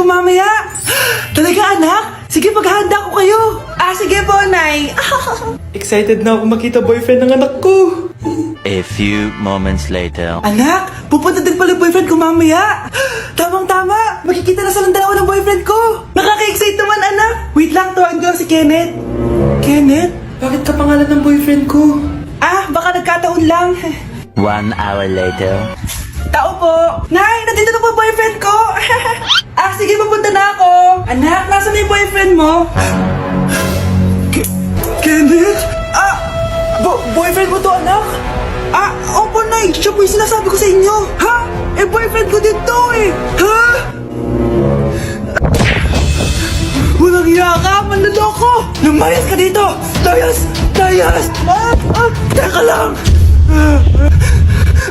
mamaya. Talaga anak? Sige, paghahanda ko kayo. Sige po, Nay. Excited na ako makita boyfriend ng anak ko. A few moments later. Anak, pupunta din pala boyfriend ko mamaya. Tamang-tama, makikita na silang dalawa ng boyfriend ko. Nakaka-excite naman, anak. Wait lang, tuwan ko si Kenneth. Kenneth? Bakit ka pangalan ng boyfriend ko? Baka nagkataon lang. 1 hour later. Tao po. Nay, nandito na po boyfriend ko. Sige, pupunta na ako. Anak, nasa na yung boyfriend mo? Kenneth? Boyfriend mo to, anak? Opo, Nay. Siya po yung sinasabi ko sa inyo. Ha? Boyfriend ko din to eh. Ha? Walang iya ka, manloloko. Lumayas ka dito. Layas! Layas! Teka lang.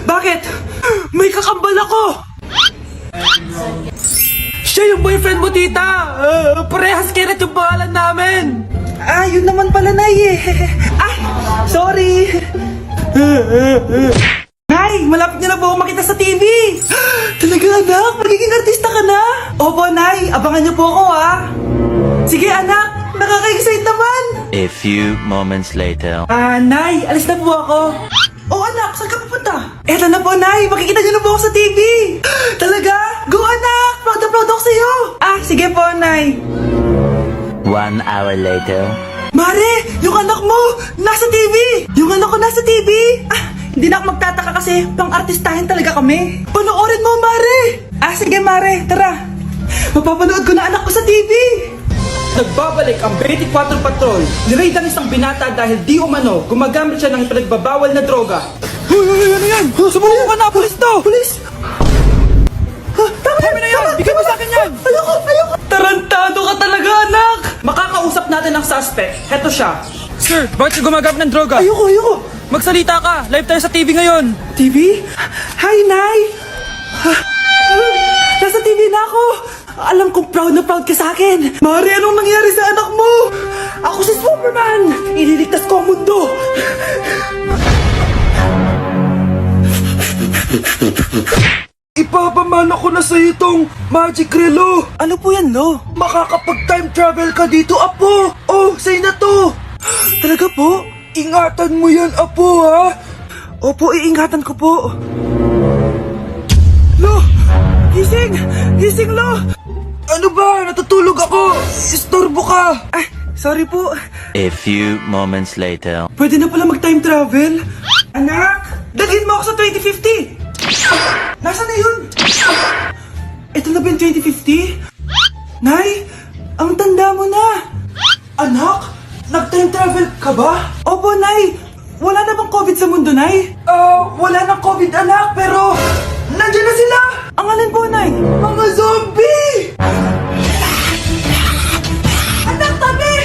Bakit? May kakambal ako. Siya yung boyfriend mo, tita. Parehas Kenneth yung pangalan namin. Yun naman pala, Nay eh. Sorry. Nay, malapit niyo na po ako makita sa TV. Talaga anak, magiging artista ka na. Opo, Nay, abangan niyo po ako Sige anak, nakaka-excite naman. A few moments later. Nay, alis na po ako. Anak, saan ka pupunta? Eto na po, Nay, makikita niyo na po ako sa TV. Talaga? Go anak, proud ako sa'yo. Sige po, Nay. 1 hour later. Mare, yung anak mo, nasa TV! Yung anak ko nasa TV! Hindi na ako magtataka kasi pang-artistahin talaga kami. Panoorin mo, Mare! Sige, Mare, tara. Mapapanood ko na anak ko sa TV! Nagbabalik ang 24 Patrol. Niraid ang isang binata dahil di umano gumagamit siya ng pinagbabawal na droga. Hoy, ano yan? Sumuko ka na, pulis to! Pulis! Tama na yan! Bigay mo sa akin yan! Ayoko! Tarantado ka talaga, anak! Makakausap natin ang suspect. Heto siya. Sir, bakit ka gumagamit ng droga? Ayoko! Magsalita ka! Live tayo sa TV ngayon! TV? Hi, Nay! Nasa TV na ako! Alam kong proud na proud ka sa akin! Mari, anong nangyari sa anak mo? Ako si Superman! Ililigtas ko ang mundo! Ipapamana ko na sa itong Magic Relo! Ano po yan, Lo? Makakapag-time travel ka dito, Apo! Sa'yo na to! Talaga po? Ingatan mo yan, Apo, ha? Opo, iingatan ko po. Lo! Gising! Gising, Lo! Ano ba? Natutulog ako! Istorbo ka! Sorry po. A few moments later. Pwede na pala mag-time travel? Anak! Dalhin mo ako sa 2050! Nasaan na yun? Ito na ba yung 2050? Nay! Ang tanda mo na! Anak! Nag-time travel ka ba? Opo, Nay! Wala na bang COVID sa mundo, Nay? Wala nang COVID, anak, pero nandiyan na sila! Ang alin po, Nay? Mga zombie! Anak, tabi!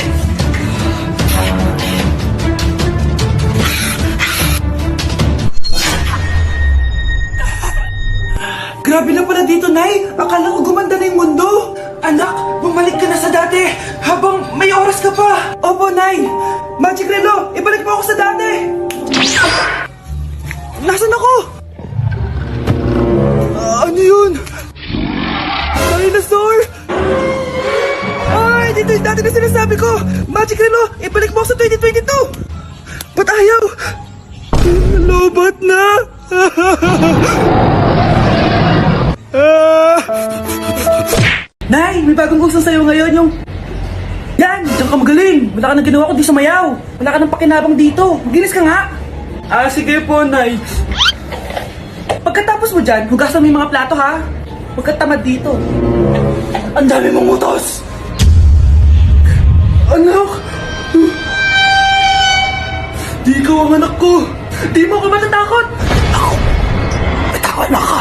Grabe na pala dito, Nay! Akala ko gumanda na yung mundo! Anak, bumalik ka na sa dati habang may oras ka pa! Opo, Nay! Magic Relo, ibalik mo ako sa dati! Nasaan ako? Ano yun? Dinosaur? Dito yung dati na sinasabi ko! Magic Relo, ibalik mo ako sa 2022! Ba't ayaw? Lobat na! Nay, may bagong gusto sa'yo ngayon yung... Yan, diyan ka magaling. Wala ka nang ginawa kundi sumayaw. Wala ka nang pakinabang dito. Maginis ka nga. Sige po, Nay. Pagkatapos mo dyan, hugasan mo yung mga plato, ha? Huwag ka tamad dito. Ang dami mong utos! Anak! Di ikaw ang anak ko! Di mo ako matatakot! Ako! Matakot na ka!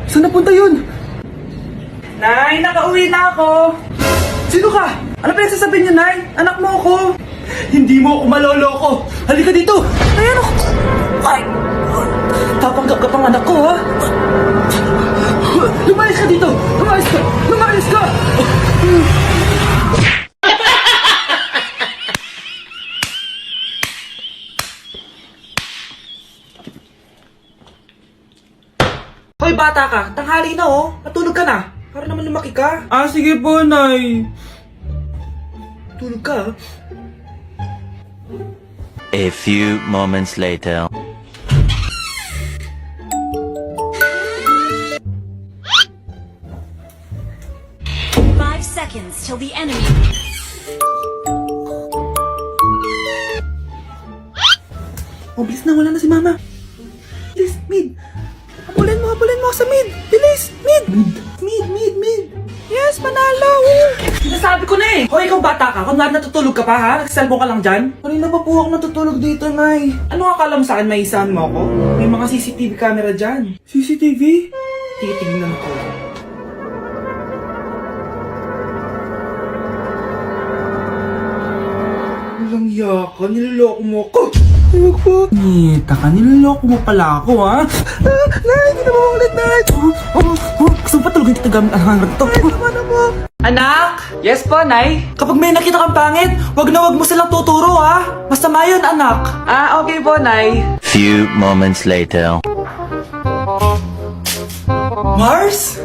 Saan napunta yun? Nay, nakauwi na ako! Sino ka? Ano pinagsasabi niyo, Nay? Anak mo ako! Hindi mo ako maloloko! Halika dito! Ay, ano? Ay! Tapanggap ka pang anak ko, ha? Lumayas ka dito! Lumayas ka! Lumayas ka! Hoy, bata ka. Tanghali na oh. Matulog ka na. Para naman lumaki ka. Ah, sige po, Nay. Tulog ka ah. A few moments later. Five seconds till the enemy. Oh, bilis na. Wala na si mama. Bilis, mid. Habulin mo sa mid. Bilis, mid. Mid. Yes, manalo. Sinasabi ko na eh. Hoy, ikaw bata ka. Kung natutulog ka pa ha? Nagsiselfon ka lang dyan? Kanina pa po ako natutulog dito, Nay. Ano akala mo sa akin, may isahan mo ako? May mga CCTV camera dyan. CCTV? Titignan ko. Walang yaka, niloloko mo ako. Huwag po. Nita ka, niloloko mo pala ako, ha? Nay, hindi na mo ulit, Nay. Gusto mo pa tulogin kita gamit ang hangar to? Nay, tama na mo. Anak! Yes po, Nay? Kapag may nakita kang pangit, wag mo silang tuturo, ha? Masama yun, anak. Ah, okay po, Nay. Few moments later. Mars?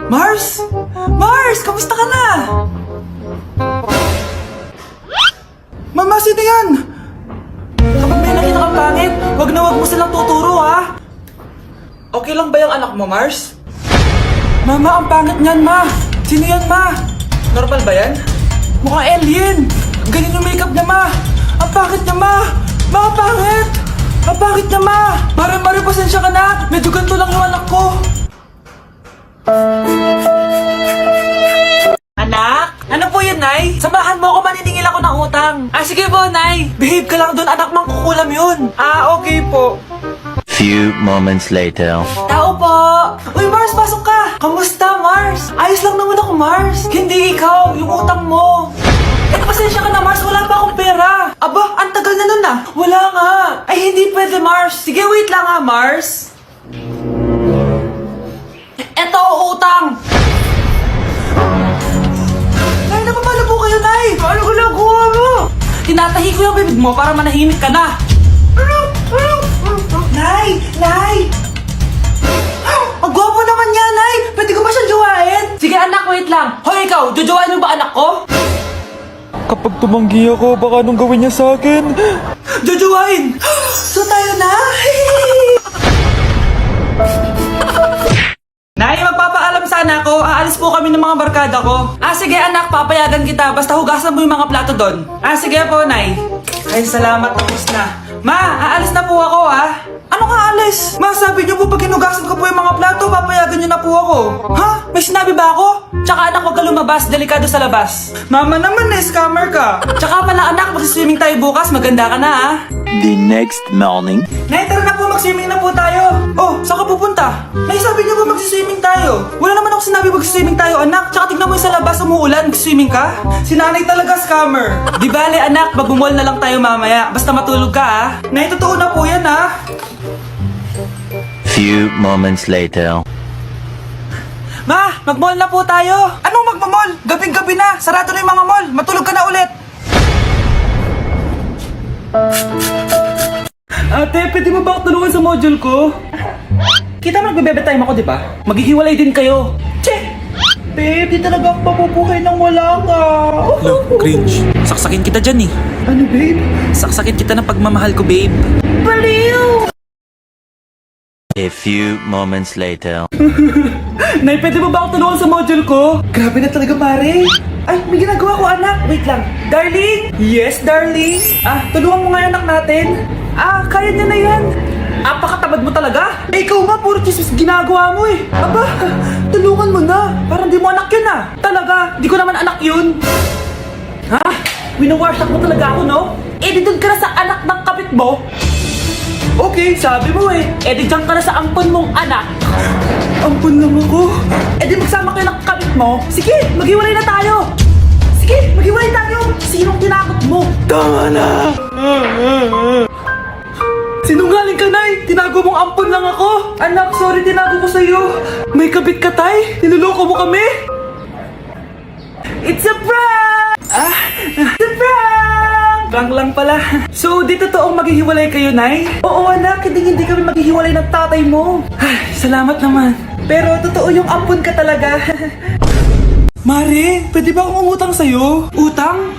Mars? Mars, kamusta ka na? Mama, sino yan? Kapag may nakita kang pangit, wag mo silang tuturo, ha? Okay lang ba yung anak mo, Mars? Mama, ang pangit niyan, Ma. Sino yan, Ma? Normal ba yan? Mukhang alien. Ganyan yung makeup niya, Ma. Ang pangit niya, Ma. Ma, ang pangit. Ang pangit niya, Ma. Mare, pasensya ka na. Medyo ganito lang yung anak ko. Anak? Ano po yun, Nay? Samahan mo ako, maniningil ako ng utang. Ah, sige po, Nay. Behave ka lang dun, anak, mangkukulam yun. Ah, okay po. Few moments later. Tao po! Uy, Mars, pasok ka! Kamusta, Mars? Ayos lang naman ako, Mars. Hindi ikaw, yung utang mo. Pasensya ka na, Mars. Wala pa akong pera. Aba, ang tagal na nun ah. Wala nga. Ay, hindi pwede, Mars. Sige, wait lang ha, Mars. Eto, utang. Nay, napapala po kayo, Nay. Ano ginagawa mo? Tinatahi ko yung bibig mo para manahimik ka na. Nay! Ang gwapo naman niya, Nay! Pwede ko ba siyang jowain? Sige, anak, wait lang. Hoy, ikaw, jojowain mo ba anak ko? Kapag tumanggi ako, baka anong gawin niya sa akin? Jojowain! So tayo na? Nay, magpapaalam sana ako. Aalis po kami ng mga barkada ko. Ah, sige anak, papayagan kita. Basta hugasan mo yung mga plato doon. Ah, sige po, Nay. Ay, salamat. Tapos na. Ma, aalis na po ako, ha? Ano ka alis? Ma, sabi niyo po pag hinugasan ko po yung mga plato, papayagan niyo na po ako. Ha? May sinabi ba ako? Tsaka anak, huwag ka lumabas. Delikado sa labas. Mama naman, scammer ka. Tsaka pala anak, mag-swimming tayo bukas. Maganda ka na, ha? The next morning. Nay, tara na po, mag-swimming na po tayo. Oh, saan ka pupunta? Nay, sabi niyo po mag-swimming tayo. Wala naman ako sinabi mag-swimming tayo, anak. Tsaka tignan mo yung sa labas, umuulan, mag-swimming ka. Si nanay talaga scammer. Di bale, anak, magbumol na lang tayo mamaya. Basta matulog ka, ha? Nay, totoo na po yan, ha? Few moments later. Ma, mag-mall na po tayo. Anong magmamall? Gabing-gabi na. Sarado na yung mga mall. Matulog ka na ulit. Ate, pwede mo ba ako tulungan sa module ko? Kita mo nagbe-bebe time ako, di ba? Maghihiwalay din kayo. Che! Babe, di talaga ako mapupuhay nang wala ka. Cringe. Saksakin kita dyan eh. Ano, babe? Saksakin kita ng pagmamahal ko, babe. Baliw! A few moments later. Nay, pwede mo ba ako tulungan sa module ko? Grabe na talaga, pare. Ay, may ginagawa ko, anak. Wait lang. Darling? Yes, darling? Ah, tulungan mo nga yung anak natin. Ah, kaya niya na yan. Apakatabad mo talaga. Eh, ikaw nga, puro chismis ginagawa mo eh. Aba, tulungan mo na. Parang di mo anak yun ah. Talaga, di ko naman anak yun. Ha? Winawarsak mo talaga ako, no? Eh, di doon ka na sa anak ng kapit mo. Okay, sabi mo eh. Eh, di dyan ka na sa ampon mong anak. Ampon lang ako. Eh, di magsama kayo ng kapit mo. Sige, maghiwalay na tayo. Sige, maghiwalay tayo. Sinong tinakot mo? Tama na. Sinungaling ka, Nay. Tinago mong ampon lang ako. Anak, sorry, tinago ko sa'yo. May kabit ka, Tay. Niloloko mo kami. It's a prank! It's a prank! Prank lang pala. So, di totoong maghihiwalay kayo, Nay? Oo, anak. Hindi kami maghihiwalay ng tatay mo. Ay, salamat naman. Pero totoo yung ampun ka talaga. Mare, pwede ba akong umutang sa'yo? Utang?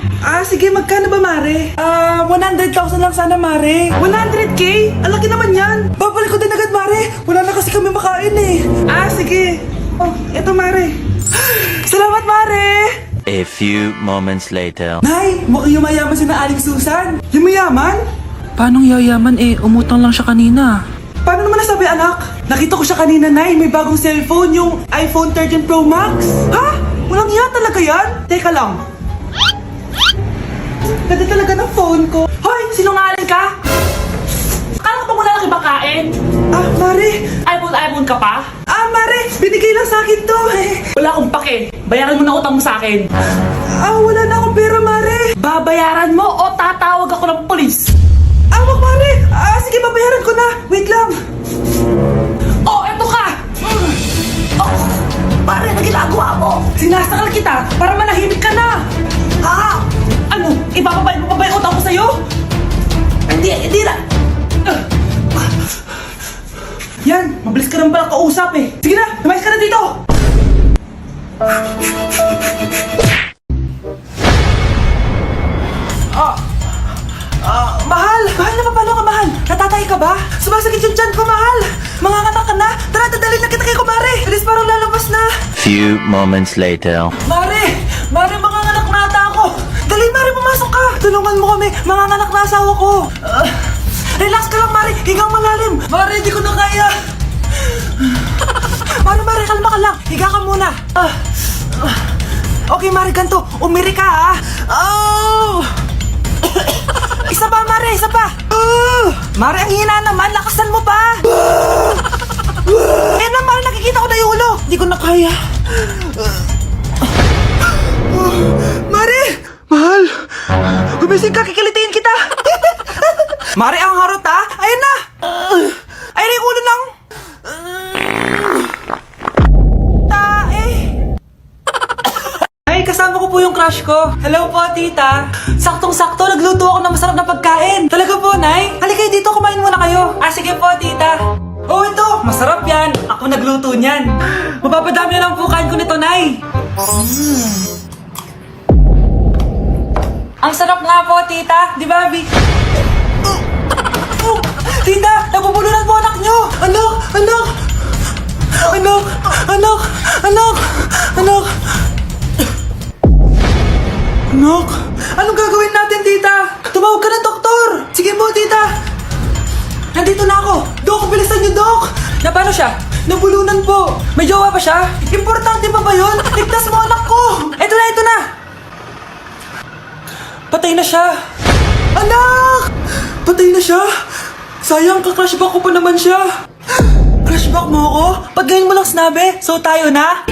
Sige, magkano ba, Mare? 100,000 lang sana, Mare. 100K? Alaki naman yan. Babalik ko din agad, Mare. Wala na kasi kami makain eh. Sige. Oh, eto, Mare. Salamat, Mare. A few moments later. Nay, mukhang yumayaman si na Aling Susan. Yumayaman? Paanong yayaman umutang lang siya kanina. Paano naman nasabi, anak? Nakita ko siya kanina, Nay. May bagong cellphone, yung iPhone 13 Pro Max. Ha? Walang iya talaga yan? Teka lang. Ganda talaga ng phone ko. Hoy, sinungaling ka? Akala ko ba muna lang ibakain? Mare. iPhone ka pa? Mare, binigay lang sa akin to. Wala akong pake. Bayaran mo na utang mo sa akin. Wala na akong pera, Mare. Babayaran mo o tatawag ako ng polis? Wag, Mare. Sige, babayaran ko na. Wait lang. Oh, eto ka! Pare, ano ginagawa mo? Sinasakal kita para manahimik ka na. Ano? Ibababayad mo pa ba yung utang ko sa'yo? Hindi na. Yan, mabilis ka naman pala kausap eh. Sige na, lumayas ka na dito. Mahal! Mahal na paano ka, mahal? Natatay ka ba? Sumasakit yung tiyan ko, mahal! Mga anak ka na! Tara, dadalhin na kita kay kumare! Bilis, parang lalabas na! Few moments later. Mare! Mare, mga anak na ata ako! Dali, Mare, pumasok ka! Tulungan mo kami! Mga anak na asawa ko! Relax ka lang, Mare! Higang malalim! Mare, hindi ko na kaya! Mare, kalma ka lang! Higa ka muna! Okay, Mare, ganito! Umiri ka, Isa pa, Mare! Isa pa! Mare, ang hina naman! Lakasan mo pa! Eh na, Mare, nakikita ko na yung ulo! Hindi ko na kaya! Mare! Mahal! Gumising ka, kikilitiin kita! Mare, ang harot ha! Ayun na! Ayun na yung ulo lang! Tae! Ay, kasama ko po yung crush ko. Hello po, tita. Saktong-sakto, nagluto ako ng masarap na pagkain. Talaga po, Nay? Halika dito, kumain muna kayo. Sige po, tita. Oh, ito! Masarap yan! Ako nagluto niyan. Mapapadami na lang po kain ko nito, Nay. Ang sarap nga po, tita. Di ba, Vic? Tita, nabubulunan po anak nyo! Anak! Anak! Anak! Anak! Anak! Anak! Anak! Anong gagawin natin, tita? Tumawag ka ng doktor! Sige po, tita! Nandito na ako! Dok, bilisan niyo, Dok! Na paano siya? Nabulunan po! May jowa pa siya? Importante pa ba yun? Ligtas mo anak ko! Ito na, ito na! Patay na siya! Anak! Patay na siya! Sayang, ka-crushback ko pa naman siya! Crushback mo ako? Pag ganyan mo lang sinabi, so tayo na?